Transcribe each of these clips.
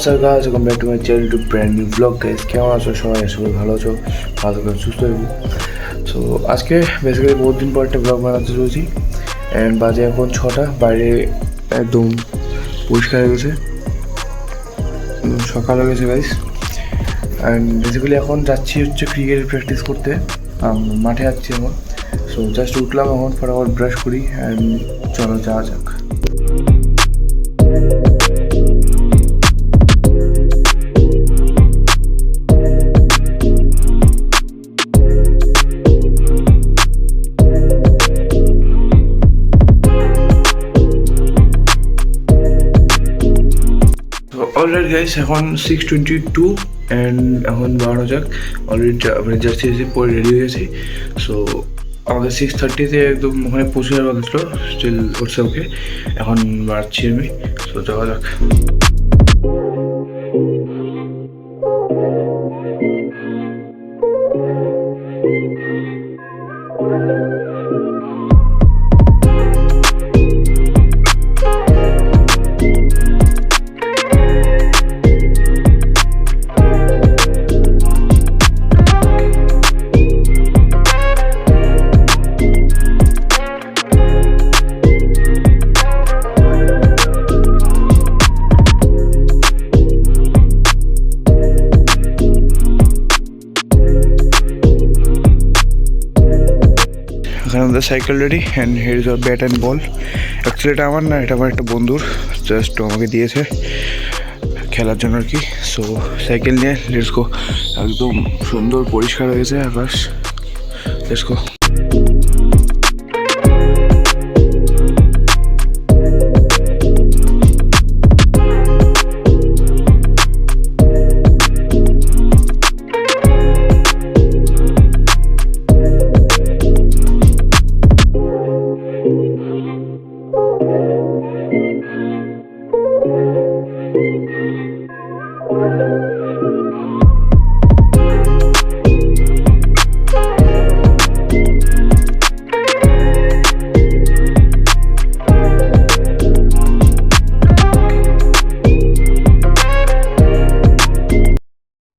Sir guys, welcome back to my channel to brand new vlog guys. কেমন আছো সবাই? আশা করি ভালো আছো, ভালো করে সুস্থ থাকো। সো আজকে বেসিক্যালি বহুত দিন পর একটা ব্লগ বানাতে চলেছি অ্যান্ড বাজে এখন 6টা, বাইরে একদম পরিষ্কার হয়ে গেছে, সকাল হয়ে গেছে গাইস। অ্যান্ড বেসিক্যালি এখন যাচ্ছি হচ্ছে ক্রিকেট প্র্যাকটিস করতে, মাঠে যাচ্ছি এখন। সো জাস্ট উঠলাম এখন, ফটাফট ব্রাশ করি অ্যান্ড চলো যাওয়া যাক। অলরেডি গাইস এখন 6:22 অ্যান্ড এখন বাড়ানো যাক। অলরেডি মানে জার্সি পরে রেডি হয়ে গেছি। সো আমাদের 6:30-তে একদম ওখানে পৌঁছে যাওয়ার কথা ছিল, স্টিল হচ্ছে ওকে। এখন বাড়াচ্ছি আমি, সো যাওয়া যাক। এখানে আমাদের cycle ready and hair is our bat and ball. Actually এটা আমার না, এটা আমার একটা বন্ধুর, জাস্ট আমাকে দিয়েছে খেলার জন্য আর কি। সো সাইকেল নিয়ে লেটস গো। একদম সুন্দর পরিষ্কার হয়েছে আকাশ, লেটস গো।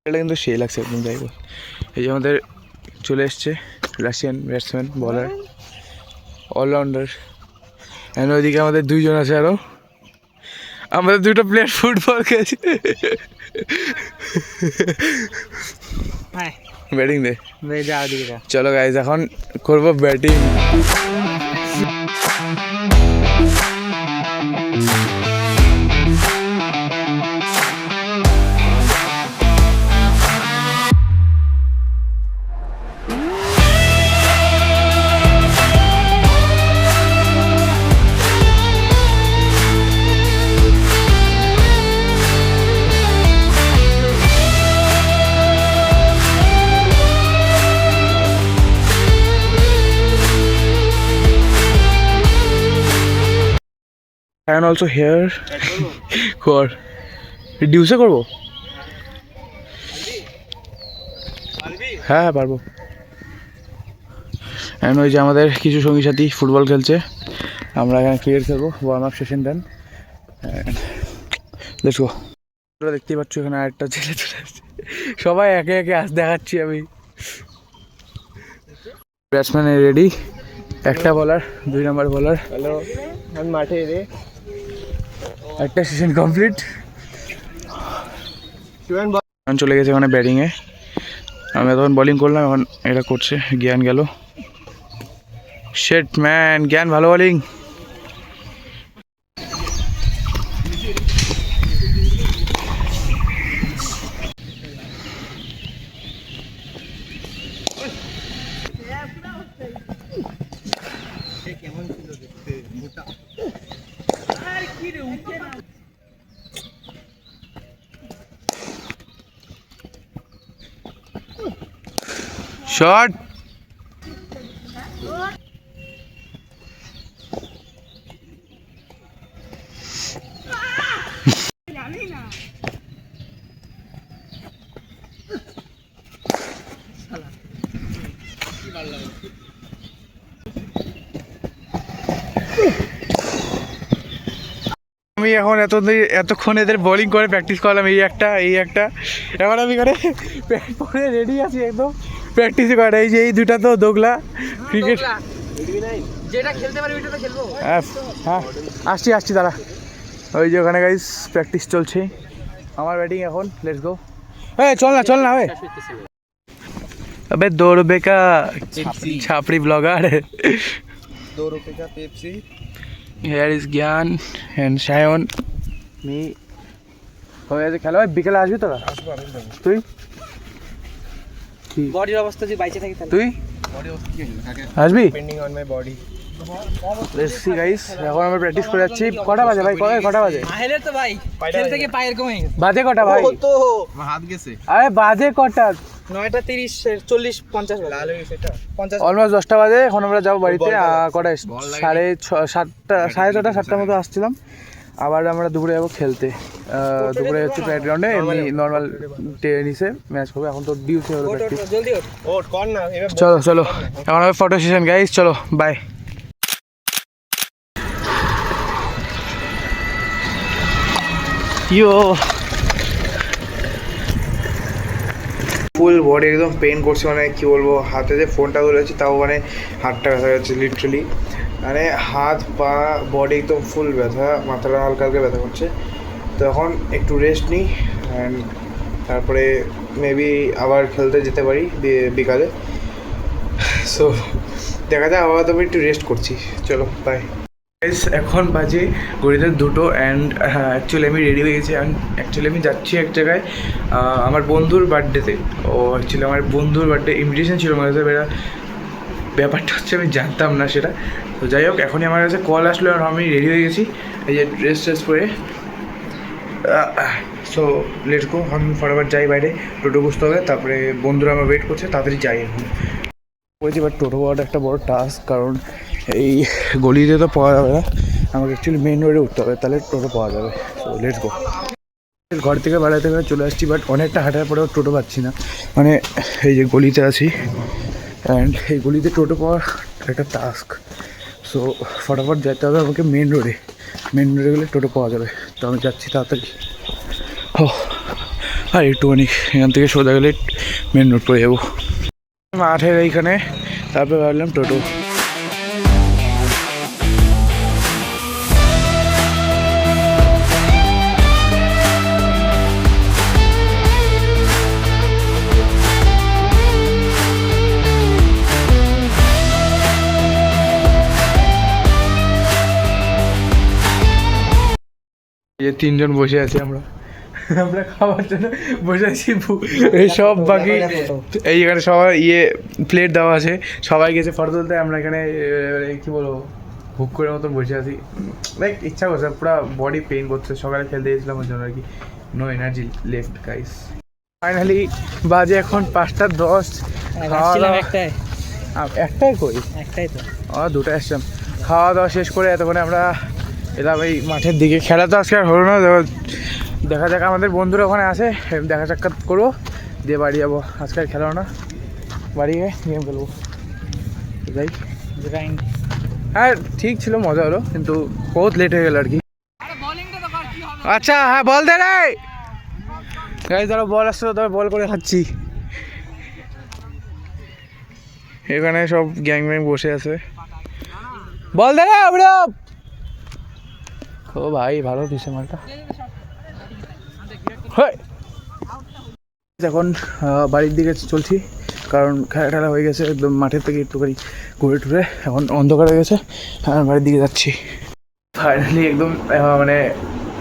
এটা কিন্তু সেই লাগছে একদম। যাই বল, এই যে আমাদের চলে এসছে রাশিয়ান ব্যাটসম্যান, বলার, অলরাউন্ডার। অ্যান্ড ওইদিকে আমাদের দুইজন আছে আরও, আমাদের দুটো প্লেয়ার ফুটবল খেলছে। ব্যাটিং দে, চলো গাইজ এখন করবো ব্যাটিং। And also here কর রিডিউসে করবো। হ্যাঁ পারবো। অ্যান্ড ওই যে আমাদের কিছু সঙ্গী সাথী ফুটবল খেলছে, আমরা এখানে ক্রিকেট খেলবো। Warm up session then, let's go. তোমরা দেখতেই পাচ্ছ এখানে আরেকটা ছেলে চলে আসছে, সবাই একে একে দেখাচ্ছি আমি। ব্যাটসম্যান রেডি, একটা বলার, 2 নম্বর বলার। হ্যালো, আমি মাঠে রে। একটা সেশন কমপ্লিট, চলে গেছে ওখানে ব্যাটিংয়ে। আমি তখন বোলিং করলাম, এখন এটা করছে জ্ঞান। গেল শেট ম্যান, জ্ঞান ভালো বোলিং। শট আমি এখন এতক্ষণ এদের বোলিং করে প্র্যাকটিস করলাম, এই একটা এখন আমি করে প্যান্ট পরে রেডি আছি একদম প্র্যাকটিস করে। এই যে এই দুটা তো দোগলা ক্রিকেট যেটা খেলতে পারি ওইটা তো খেলবো। হ্যাঁ আসছি দাঁড়া। ওই যে ওখানে গাইস প্র্যাকটিস চলছে, আমার ব্যাটিং এখন, লেটস গো। চল না ভাই। अबे 2 रुपए का छापड़ी ब्लॉगर, 2 रुपए का Pepsi. Here is Gyan and Shayon. Me হয়ে গেছে খেলা। ভাই বিকেলে আসবি তোরা? আসবো আমি যাবো। তুই বডির অবস্থা যদি বাইচে থাকি তাহলে তুই বডি অবস্থা কি থাকে আসবি? Depending on my body. Let's see guys, এখন আমরা প্র্যাকটিস করে যাচ্ছি। কটা বাজে ভাই? কটা বাজে? আহেলে তো ভাই খেল থেকে পায়ের কমে গেছে। বাজে কটা ভাই? ও তো আমার হাত গেছে। আরে বাজে কটা? 9টা 30 40 50 লাল হয়ে গেছে এটা 50 অলমোস্ট 10টা বাজে। এখন আমরা যাবো বাড়িতে। কটা? 7:30 7টার মতো আসছিলাম। আবার আমরা দুপুরে যাবো খেলতে। দুপুরে হচ্ছে প্যাড গ্রাউন্ডে এমনি নর্মাল টেনিসে ম্যাচ হবে। এখন তো ডিউসি হলো প্র্যাকটিস। জলদি ওঠ কর না এবার চলো এখন হবে ফটো সেশন গাইস, চলো বাই। ফুল বডি একদম পেন করছে, মানে কি বলবো, হাতে যে ফোনটা ধরেছি তাও মানে হাতটা ব্যথা যাচ্ছে লিটারালি, মানে হাত পা বডি একদম ফুল ব্যথা, মাথাটা হালকা হালকা ব্যথা করছে। তো এখন একটু রেস্ট নিই অ্যান্ড তারপরে মেবি আবার খেলতে যেতে পারি বিকালে। সো দেখা যায়, আবার তো আমি একটু রেস্ট করছি। চলো বাই। এখন বাজে ঘড়িতে 2টো অ্যান্ড অ্যাকচুয়ালি আমি রেডি হয়ে গেছি। অ্যান্ড অ্যাকচুয়ালি আমি যাচ্ছি এক জায়গায় আমার বন্ধুর বার্থডেতে। অ্যাকচুয়ালি আমার বন্ধুর বার্থডে ইনভিটেশন ছিল আমার কাছে, ব্যাপারটা হচ্ছে আমি জানতাম না সেটা। তো যাই হোক, এখনই আমার কাছে কল আসলো আর আমি রেডি হয়ে গেছি এই যে ড্রেস পরে। সো লেটস গো, আমি ফটাফট যাই বাইরে, টোটো বুঝতে হবে, তারপরে বন্ধুরা আমার ওয়েট করছে, তাড়াতাড়ি যাই এখন বলছি। বাট টোটো পাওয়াটা একটা বড় টাস্ক, কারণ এই গলিতে তো পাওয়া যাবে না, আমাকে অ্যাকচুয়ালি মেন রোডে উঠতে হবে, তাহলে টোটো পাওয়া যাবে। So let's go. ঘর থেকে বেড়াতে চলে আসছি, বাট অনেকটা হাঁটার পরেও টোটো পাচ্ছি না, মানে এই যে গলিতে আছি অ্যান্ড এই গলিতে টোটো পাওয়ার একটা টাস্ক। সো ফটাফট যেতে হবে আমাকে মেন রোডে গেলে টোটো পাওয়া যাবে। তো আমি যাচ্ছি তাড়াতাড়ি। আর একটুখানি এখান থেকে সোজা গেলে মেন রোড পড়ে যাবো মাঠের এইখানে, তারপরে ভাবলাম টোটো। এই 3জন বসে আছি আমরা খাওয়ার জন্য বসে আছি। এই সব বাকি এইখানে সবাই প্লেট দেওয়া আছে, সবাই গেছে ফটো তুলতে, আমরা এখানে কি বলবো ভুক করে মতন বসে আছি। লাইক ইচ্ছা করছে, পুরো বডি পেইন করছে, সকালে খেলতে গেছিলাম ওই জন্য আর কি, no energy left guys. Finally বাজে এখন 5:10। একটাই কই? একটাই তো, 2টা আসলাম। খাওয়া দাওয়া শেষ করে এতক্ষণে আমরা এলাম এই মাঠের দিকে। খেলা তো আজকে আর হলো না, দেখা যাক, আমাদের বন্ধুরা ওখানে আসে, দেখা সাক্ষাৎ করবো, দিয়ে বাড়ি যাবো। আজকে আর খেলাও না, বাড়ি গিয়ে গেম খেলবো। যাই। হ্যাঁ ঠিক ছিল, মজা হলো, কিন্তু বহুত লেট হয়ে গেল আর কি। আচ্ছা হ্যাঁ বল দে রে গাইস, ধরো বল আসছে, তবে বল করে খাচ্ছি। এখানে সব গ্যাং বসে আছে, বল দে রে অভিনব। ও ভাই ভালো দিছে মালটা। এখন বাড়ির দিকে চলছি, কারণ খেলা হয়ে গেছে, একদম মাঠের থেকে একটুখানি ঘুরে টুরে এখন অন্ধকার হয়ে গেছে, বাড়ির দিকে যাচ্ছি। ফাইনালি একদম মানে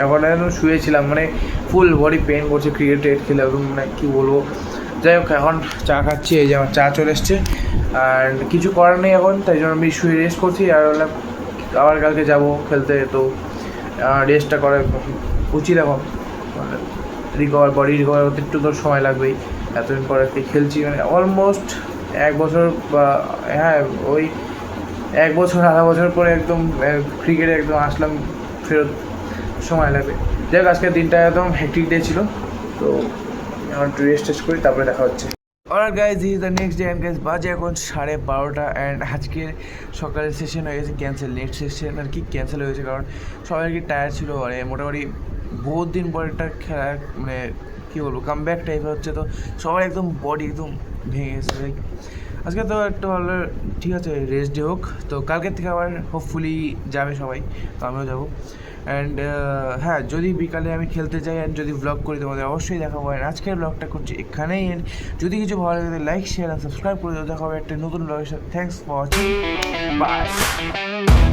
এখন একদম শুয়েছিলাম, মানে ফুল বডি পেন করছে, ক্রিকেট খেলে একদম, মানে কী বলবো। যাই হোক, এখন চা খাচ্ছি, এই যে আমার চা চলে এসছে, আর কিছু করার নেই এখন, তাই জন্য আমি শুয়ে রেস্ট করছি। আর আবার কালকে যাবো খেলতে, তো রেস্টটা করা উচিত এখন। বডি রিকভার করতে একটু তো সময় লাগবেই, এতদিন পর একটু খেলছি, মানে অলমোস্ট 1 বছর বা হ্যাঁ ওই 1 বছর আধা বছর পরে একদম ক্রিকেটে একদম আসলাম, ফেরত সময় লাগবে। যাই হোক, আজকের দিনটা একদম হেক্টিক ডে ছিল, তো এখন একটু রেস্ট করি, তারপরে দেখা হচ্ছে। Alright guys this is the next day and guys বাজে এখন 12:30 অ্যান্ড আজকে সকালের সেশন হয়ে গেছে ক্যান্সেল, নেট সেশন আর কি ক্যান্সেল হয়েছে কারণ সবাই আর কি টায়ার ছিল, মানে মোটামুটি বহুত দিন পর একটা খেলা, মানে কী বলবো কামব্যাক টাইপের হচ্ছে, তো সবার একদম বডি একদম ভেঙে গেছে। আজকে তো একটু ভালো, ঠিক আছে রেস্ট ডে হোক, তো কালকের থেকে আবার হোপফুলি যাবে সবাই, তো আমিও যাবো। অ্যান্ড হ্যাঁ, যদি বিকালে আমি খেলতে যাই অ্যান্ড যদি ব্লগ করি তোমাদের অবশ্যই দেখাবো। অ্যান্ড আজকের ব্লগটা করছি এখানেই, এন্ড যদি কিছু ভালো লাগে লাইক শেয়ার অ্যান্ড সাবস্ক্রাইব করে দেওয়া হবে একটা নতুন ব্লগের সাথে। Thanks for watching, by.